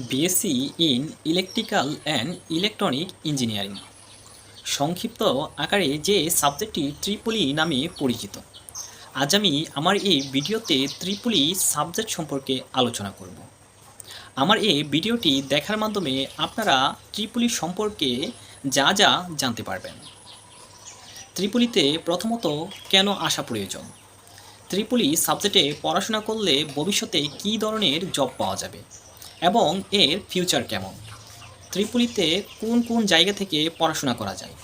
BSc in electrical and electronic engineering, সংক্ষিপ্ত আকারে যে সাবজেক্টটি ত্রিপলি নামে পরিচিত। আজ আমি আমার এই ভিডিওতে ত্রিপলি সাবজেক্ট সম্পর্কে আলোচনা করব। আমার এই ভিডিওটি দেখার মাধ্যমে আপনারা ত্রিপলি সম্পর্কে যা যা জানতে পারবেন। ত্রিপলিতে প্রথমত কেন আসা প্রয়োজন, ত্রিপলি সাবজেক্টে পড়াশোনা করলে ভবিষ্যতে কী ধরনের জব পাওয়া যাবে এবং এর ফিউচার কেমন, ত্রিপলিতে কোন কোন জায়গা থেকে পড়াশোনা করা যায়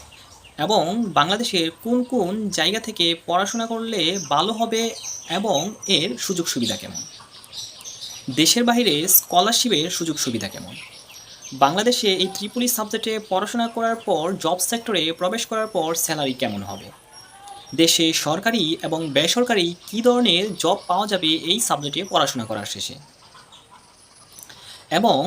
এবং বাংলাদেশের কোন কোন জায়গা থেকে পড়াশোনা করলে ভালো হবে এবং এর সুযোগ সুবিধা কেমন, দেশের বাইরে স্কলারশিপের সুযোগ সুবিধা কেমন, বাংলাদেশে এই ত্রিপলি সাবজেক্টে পড়াশোনা করার পর জব সেক্টরে প্রবেশ করার পর স্যালারি কেমন হবে, দেশে সরকারি এবং বেসরকারি কী ধরনের জব পাওয়া যাবে এই সাবজেক্টে পড়াশোনা করার শেষে, এবং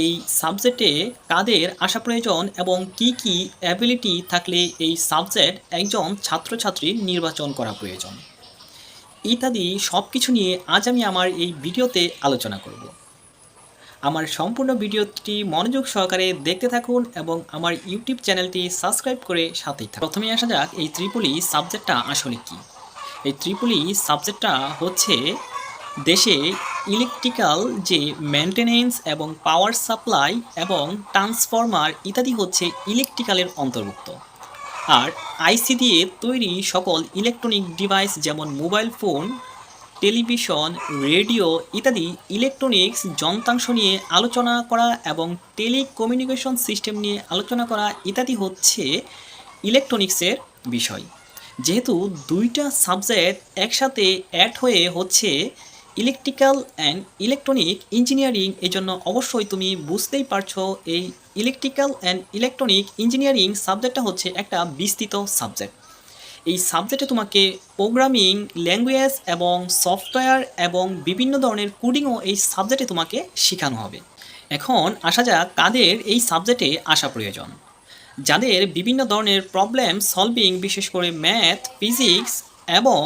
এই সাবজেক্টে কাদের আসা প্রয়োজন এবং কি কি অ্যাবিলিটি থাকলে এই সাবজেক্ট একজন ছাত্রছাত্রীর নির্বাচন করা প্রয়োজন ইত্যাদি সব কিছু নিয়ে আজ আমি আমার এই ভিডিওতে আলোচনা করব। আমার সম্পূর্ণ ভিডিওটি মনোযোগ সহকারে দেখতে থাকুন এবং আমার ইউটিউব চ্যানেলটি সাবস্ক্রাইব করে সাথেই থাকুন। প্রথমে আসা যাক এই ত্রিপলি সাবজেক্টটা আসলে কি। এই ত্রিপলি সাবজেক্টটা হচ্ছে দেশে ইলেকট্রিক্যাল যে মেনটেনেন্স এবং পাওয়ার সাপ্লাই এবং ট্রান্সফরমার ইত্যাদি হচ্ছে ইলেকট্রিক্যালের অন্তর্ভুক্ত। আর আইসি দিয়ে তৈরি সকল ইলেকট্রনিক ডিভাইস যেমন মোবাইল ফোন, টেলিভিশন, রেডিও ইত্যাদি ইলেকট্রনিক্স যন্ত্রাংশ নিয়ে আলোচনা করা এবং টেলিকমিউনিকেশন সিস্টেম নিয়ে আলোচনা করা ইত্যাদি হচ্ছে ইলেকট্রনিক্সের বিষয়। যেহেতু দুইটা সাবজেক্ট একসাথে অ্যাড হয়ে হচ্ছে ইলেকট্রিক্যাল অ্যান্ড ইলেকট্রনিক ইঞ্জিনিয়ারিং, এই জন্য অবশ্যই তুমি বুঝতেই পারছো এই ইলেকট্রিক্যাল অ্যান্ড ইলেকট্রনিক ইঞ্জিনিয়ারিং সাবজেক্টটা হচ্ছে একটা বিস্তৃত সাবজেক্ট। এই সাবজেক্টে তোমাকে প্রোগ্রামিং ল্যাঙ্গুয়েজ এবং সফটওয়্যার এবং বিভিন্ন ধরনের কোডিংও এই সাবজেক্টে তোমাকে শেখানো হবে। এখন আসা যাক কাদের এই সাবজেক্টে আসা প্রয়োজন। যাদের বিভিন্ন ধরনের প্রবলেম সলভিং, বিশেষ করে ম্যাথ, ফিজিক্স এবং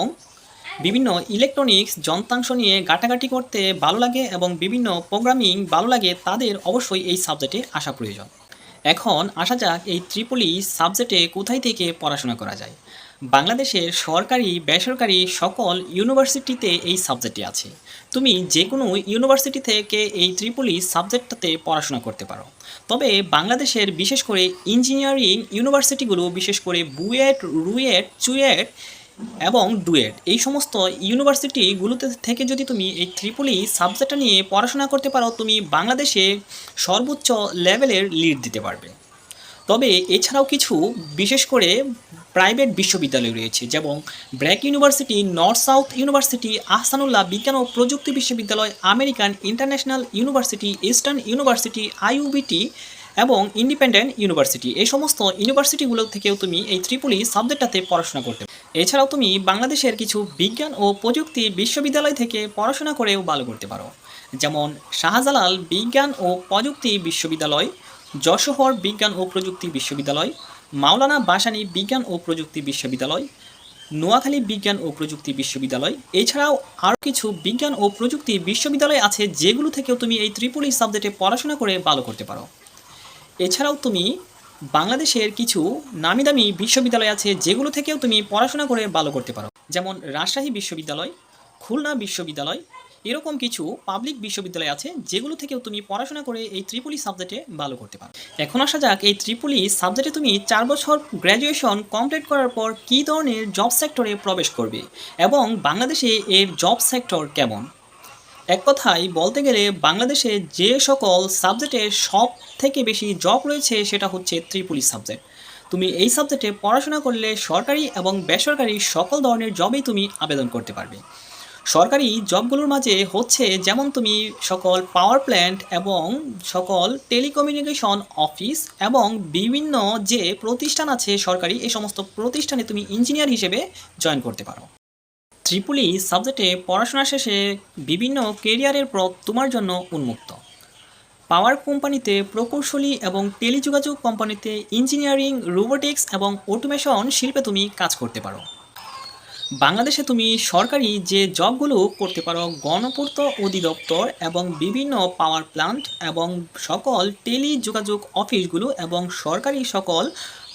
বিভিন্ন ইলেকট্রনিক্স যন্ত্রাংশ নিয়ে ঘাটাঘাটি করতে ভালো লাগে এবং বিভিন্ন প্রোগ্রামিং ভালো লাগে, তাদের অবশ্যই এই সাবজেক্টে আসা প্রয়োজন। এখন আসা যাক এই ত্রিপলি সাবজেক্টে কোথায় থেকে পড়াশোনা করা যায়। বাংলাদেশের সরকারি বেসরকারি সকল ইউনিভার্সিটিতে এই সাবজেক্টটি আছে। তুমি যে কোনো ইউনিভার্সিটি থেকে এই ত্রিপলি সাবজেক্টটাতে পড়াশোনা করতে পারো। তবে বাংলাদেশের বিশেষ করে ইঞ্জিনিয়ারিং ইউনিভার্সিটিগুলো, বিশেষ করে বুয়েট, রুয়েট, চুয়েট এবং ডুয়েট, এই সমস্ত ইউনিভার্সিটিগুলোতে থেকে যদি তুমি এই ত্রিপলি সাবজেক্টটা নিয়ে পড়াশোনা করতে পারো, তুমি বাংলাদেশে সর্বোচ্চ লেভেলের লিড দিতে পারবে। তবে এছাড়াও কিছু বিশেষ করে প্রাইভেট বিশ্ববিদ্যালয় রয়েছে, যেমন BRAC university, north south university, Ahsanullah বিজ্ঞান ও প্রযুক্তি বিশ্ববিদ্যালয়, American International University, Eastern University, IUBT এবং ইন্ডিপেন্ডেন্ট ইউনিভার্সিটি, এই সমস্ত ইউনিভার্সিটিগুলো থেকেও তুমি এই ত্রিপলি সাবজেক্টটাতে পড়াশোনা করতে পারো। এছাড়াও তুমি বাংলাদেশের কিছু বিজ্ঞান ও প্রযুক্তি বিশ্ববিদ্যালয় থেকে পড়াশোনা করেও ভালো করতে পারো, যেমন শাহজালাল বিজ্ঞান ও প্রযুক্তি বিশ্ববিদ্যালয়, যশোহর বিজ্ঞান ও প্রযুক্তি বিশ্ববিদ্যালয়, মাওলানা ভাসানী বিজ্ঞান ও প্রযুক্তি বিশ্ববিদ্যালয়, নোয়াখালী বিজ্ঞান ও প্রযুক্তি বিশ্ববিদ্যালয়। এছাড়াও আরও কিছু বিজ্ঞান ও প্রযুক্তি বিশ্ববিদ্যালয় আছে যেগুলো থেকেও তুমি এই ত্রিপলি সাবজেক্টে পড়াশোনা করে ভালো করতে পারো। এছাড়াও তুমি বাংলাদেশের কিছু নামি দামি বিশ্ববিদ্যালয় আছে যেগুলো থেকেও তুমি পড়াশোনা করে ভালো করতে পারো, যেমন রাজশাহী বিশ্ববিদ্যালয়, খুলনা বিশ্ববিদ্যালয়, এরকম কিছু পাবলিক বিশ্ববিদ্যালয় আছে যেগুলো থেকেও তুমি পড়াশোনা করে এই ত্রিপলি সাবজেক্টে ভালো করতে পারো। এখন আসা যাক এই ত্রিপলি সাবজেক্টে তুমি 4 বছর গ্র্যাজুয়েশন কমপ্লিট করার পর কী ধরনের জব সেক্টরে প্রবেশ করবে এবং বাংলাদেশে এর জব সেক্টর কেমন। এক কথায় বলতে গেলে বাংলাদেশে যে সকল সাবজেক্টে সব থেকে বেশি জব রয়েছে সেটা হচ্ছে ত্রিপলি সাবজেক্ট। তুমি এই সাবজেক্টে পড়াশোনা করলে সরকারি এবং বেসরকারি সকল ধরনের জবেই তুমি আবেদন করতে পারবে। সরকারি জবগুলোর মাঝে হচ্ছে যেমন তুমি সকল পাওয়ার প্ল্যান্ট এবং সকল টেলিকমিউনিকেশন অফিস এবং বিভিন্ন যে প্রতিষ্ঠান আছে সরকারি, এই সমস্ত প্রতিষ্ঠানে তুমি ইঞ্জিনিয়ার হিসেবে জয়েন করতে পারো। ত্রিপলি সাবজেক্টে পড়াশোনা শেষে বিভিন্ন কেরিয়ারের পথ তোমার জন্য উন্মুক্ত। পাওয়ার কোম্পানিতে প্রকৌশলী এবং টেলিযোগাযোগ কোম্পানিতে ইঞ্জিনিয়ারিং, রোবোটিক্স এবং অটোমেশন শিল্পে তুমি কাজ করতে পারো। বাংলাদেশে তুমি সরকারি যে জবগুলো করতে পারো, গণপূর্ত অধিদপ্তর এবং বিভিন্ন পাওয়ার প্ল্যান্ট এবং সকল টেলি যোগাযোগ অফিসগুলো এবং সরকারি সকল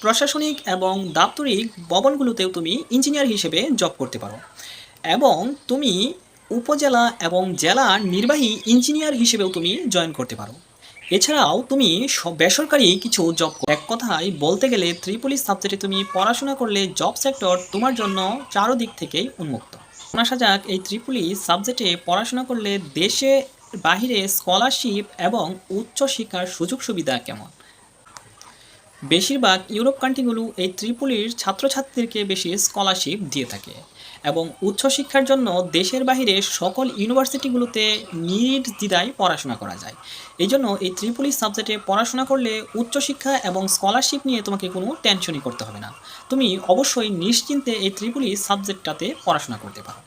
প্রশাসনিক এবং দাপ্তরিক ভবনগুলোতেও তুমি ইঞ্জিনিয়ার হিসেবে জব করতে পারো। এবং তুমি উপজেলা এবং জেলা নির্বাহী ইঞ্জিনিয়ার হিসেবেও তুমি জয়েন করতে পারো। এছাড়াও তুমি বেসরকারি কিছু জব, এক কথায় বলতে গেলে ত্রিপলি সাবজেক্টে তুমি পড়াশোনা করলে জব সেক্টর তোমার জন্য চারদিক থেকেই উন্মুক্ত। আসা যাক এই ত্রিপলি সাবজেক্টে পড়াশোনা করলে দেশে বাহিরে স্কলারশিপ এবং উচ্চশিক্ষার সুযোগ সুবিধা কেমন। বেশিরভাগ ইউরোপ কান্ট্রিগুলো এই ত্রিপলির ছাত্রছাত্রীদেরকে বেশি স্কলারশিপ দিয়ে থাকে এবং উচ্চশিক্ষার জন্য দেশের বাইরে সকল ইউনিভার্সিটিগুলোতে নির্দ্বিধায় পড়াশোনা করা যায়। এই জন্য এই ত্রিপলি সাবজেক্টে পড়াশোনা করলে উচ্চশিক্ষা এবং স্কলারশিপ নিয়ে তোমাকে কোনো টেনশনই করতে হবে না। তুমি অবশ্যই নিশ্চিন্তে এই ত্রিপলি সাবজেক্টটাতে পড়াশোনা করতে পারো।